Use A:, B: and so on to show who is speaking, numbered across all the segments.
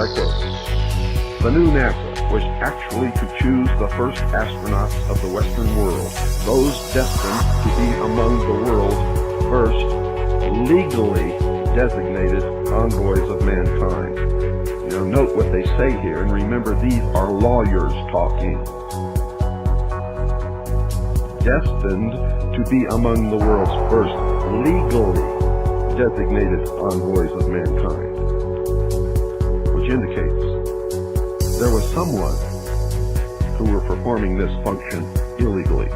A: I quote, "The new NASA was actually to choose the first astronauts of the Western world, those destined to be among the world's first legally designated envoys of mankind." Now note what they say here, and remember these are lawyers talking. Destined to be among the world's first legally designated envoys of mankind, which indicates there was someone who were performing this function illegally.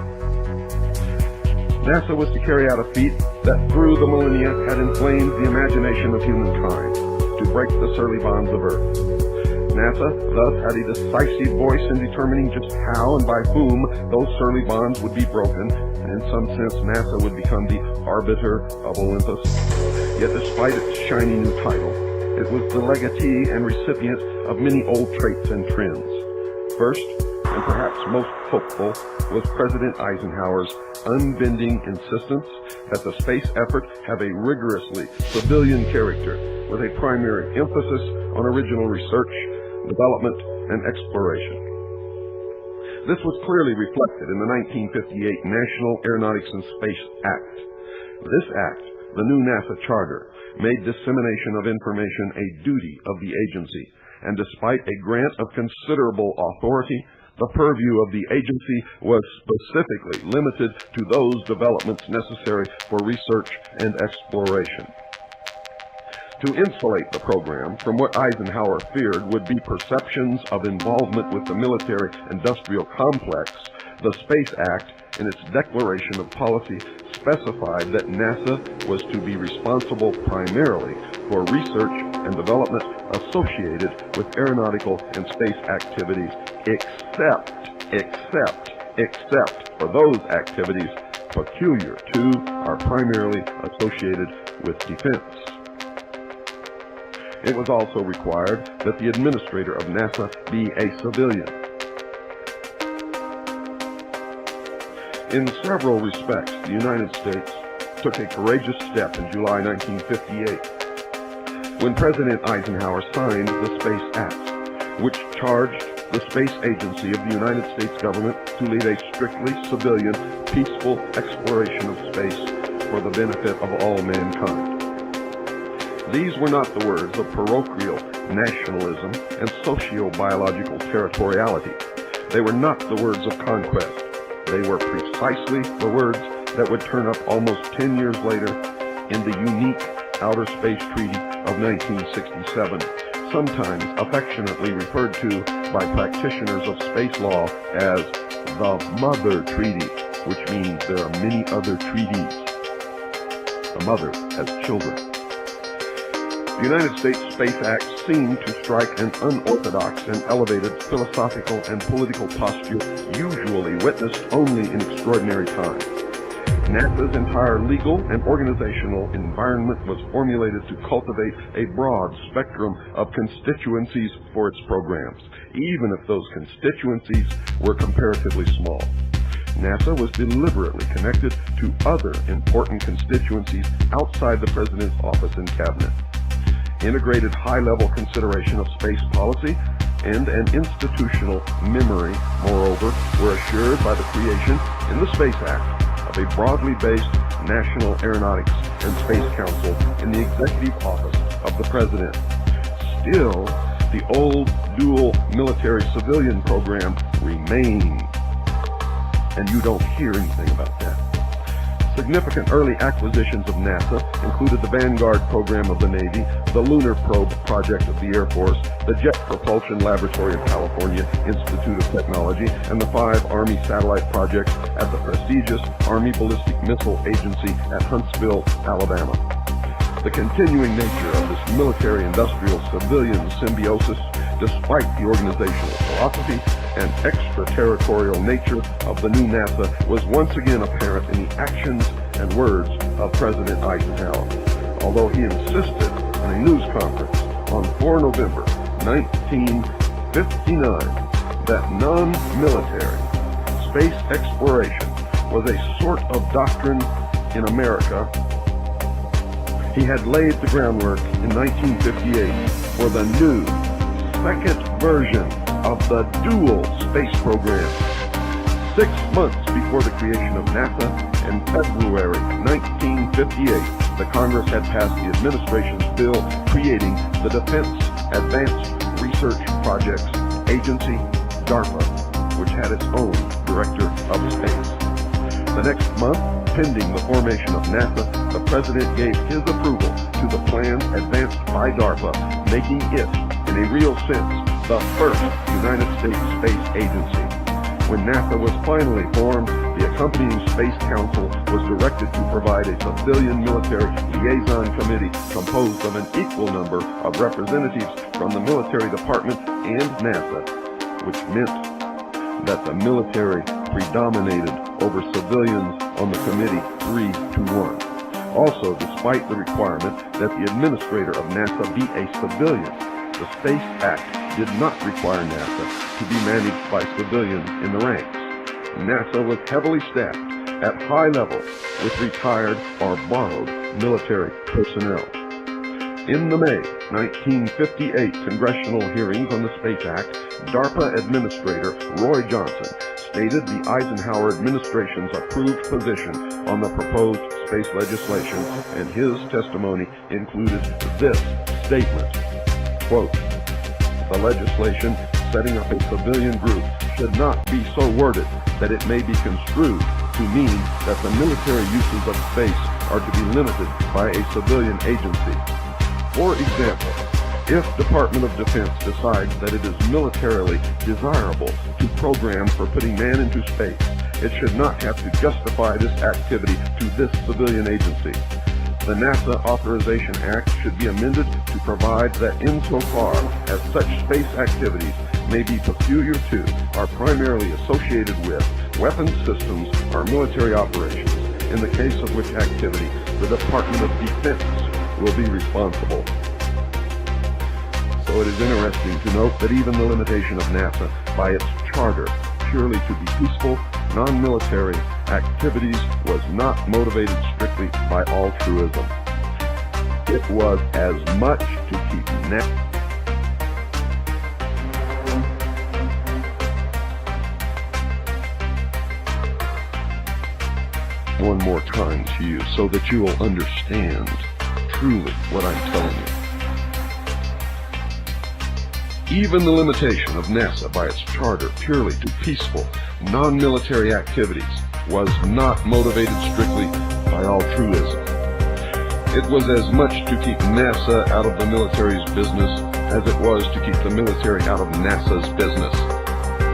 A: NASA was to carry out a feat that through the millennia had inflamed the imagination of humankind, to break the surly bonds of Earth. NASA thus had a decisive voice in determining just how and by whom those surly bonds would be broken, and in some sense NASA would become the arbiter of Olympus. Yet despite its shiny new title, it was the legatee and recipient of many old traits and trends. First, and perhaps most hopeful, was President Eisenhower's unbending insistence that the space effort have a rigorously civilian character, with a primary emphasis on original research, development, and exploration. This was clearly reflected in the 1958 National Aeronautics and Space Act. This act, the new NASA Charter, made dissemination of information a duty of the agency, and despite a grant of considerable authority, the purview of the agency was specifically limited to those developments necessary for research and exploration. To insulate the program from what Eisenhower feared would be perceptions of involvement with the military-industrial complex, the Space Act, in its declaration of policy, specified that NASA was to be responsible primarily for research and development associated with aeronautical and space activities, except for those activities peculiar to or primarily associated with defense. It was also required that the administrator of NASA be a civilian. In several respects, the United States took a courageous step in July 1958 when President Eisenhower signed the Space Act, which charged the space agency of the United States government to lead a strictly civilian, peaceful exploration of space for the benefit of all mankind. These were not the words of parochial nationalism and socio-biological territoriality. They were not the words of conquest. They were precisely the words that would turn up almost 10 years later in the unique Outer Space Treaty of 1967, sometimes affectionately referred to by practitioners of space law as the Mother Treaty, which means there are many other treaties. The mother has children. The United States Space Act seemed to strike an unorthodox and elevated philosophical and political posture usually witnessed only in extraordinary times. NASA's entire legal and organizational environment was formulated to cultivate a broad spectrum of constituencies for its programs, even if those constituencies were comparatively small. NASA was deliberately connected to other important constituencies outside the President's office and cabinet. Integrated high-level consideration of space policy and an institutional memory, moreover, were assured by the creation in the Space Act of a broadly based National Aeronautics and Space Council in the Executive Office of the President. Still, the old dual military-civilian program remained, and you don't hear anything about that. Significant early acquisitions of NASA included the Vanguard program of the Navy, the Lunar Probe project of the Air Force, the Jet Propulsion Laboratory of California Institute of Technology, and the 5 Army satellite projects at the prestigious Army Ballistic Missile Agency at Huntsville, Alabama. The continuing nature of this military-industrial-civilian symbiosis, despite the organizational philosophy and extraterritorial nature of the new NASA, was once again apparent in the actions and words of President Eisenhower, although he insisted in a news conference on 4 November 1959 that non-military space exploration was a sort of doctrine in America. He had laid the groundwork in 1958 for the new second version of the dual space program. 6 months before the creation of NASA, in February 1958, the Congress had passed the administration's bill creating the Defense Advanced Research Projects Agency, DARPA, which had its own Director of Space. The next month, pending the formation of NASA, the President gave his approval to the plans advanced by DARPA, making it, in a real sense, the first United States space agency. When NASA was finally formed, the accompanying Space Council was directed to provide a civilian-military liaison committee composed of an equal number of representatives from the military department and NASA, which meant that the military predominated over civilians on the committee 3-1. Also, despite the requirement that the administrator of NASA be a civilian, the Space Act did not require NASA to be managed by civilians in the ranks. NASA was heavily staffed at high levels with retired or borrowed military personnel. In the May 1958 congressional hearings on the Space Act, DARPA Administrator Roy Johnson stated the Eisenhower administration's approved position on the proposed space legislation, and his testimony included this statement, quote, "The legislation setting up a civilian group should not be so worded that it may be construed to mean that the military uses of space are to be limited by a civilian agency. For example, if Department of Defense decides that it is militarily desirable to program for putting man into space, it should not have to justify this activity to this civilian agency. The NASA Authorization Act should be amended to provide that insofar as such space activities may be peculiar to or primarily associated with weapons systems or military operations, in the case of which activity the Department of Defense will be responsible." So it is interesting to note that even the limitation of NASA by its charter purely to be peaceful, non-military activities was not motivated strictly by altruism. It was as much to keep NASA one more time to you so that you will understand truly what I'm telling you. Even the limitation of NASA by its charter purely to peaceful, non-military activities was not motivated strictly by altruism. It was as much to keep NASA out of the military's business as it was to keep the military out of NASA's business.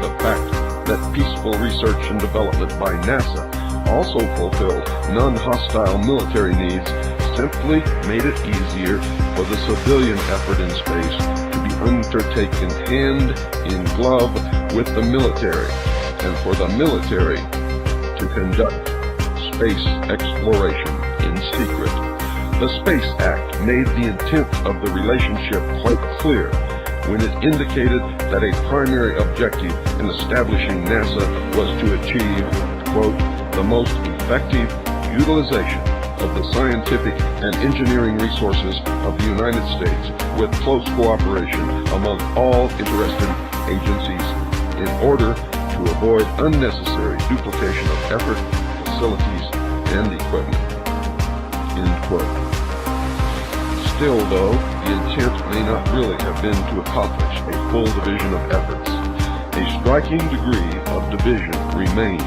A: The fact that peaceful research and development by NASA also fulfilled non-hostile military needs simply made it easier for the civilian effort in space to be undertaken hand in glove with the military, and for the military to conduct space exploration in secret. The Space Act made the intent of the relationship quite clear when it indicated that a primary objective in establishing NASA was to achieve, quote, "the most effective utilization of the scientific and engineering resources of the United States with close cooperation among all interested agencies in order to avoid unnecessary duplication of effort, facilities, and equipment," end quote. Still, though, the intent may not really have been to accomplish a full division of efforts. A striking degree of division remained.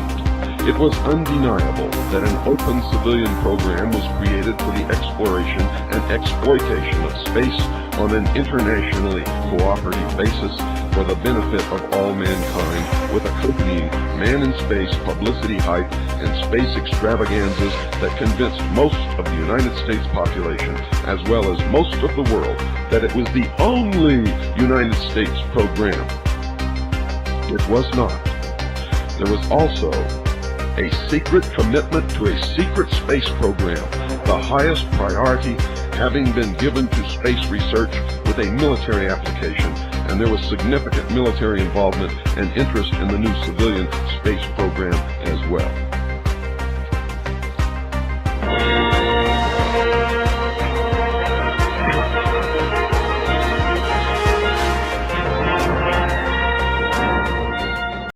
A: It was undeniable that an open civilian program was created for the exploration and exploitation of space on an internationally cooperative basis for the benefit of all mankind, with accompanying man-in-space publicity hype and space extravaganzas that convinced most of the United States population, as well as most of the world, that it was the only United States program. It was not. There was also a secret commitment to a secret space program, the highest priority having been given to space research with a military application, and there was significant military involvement and interest in the new civilian space program as well.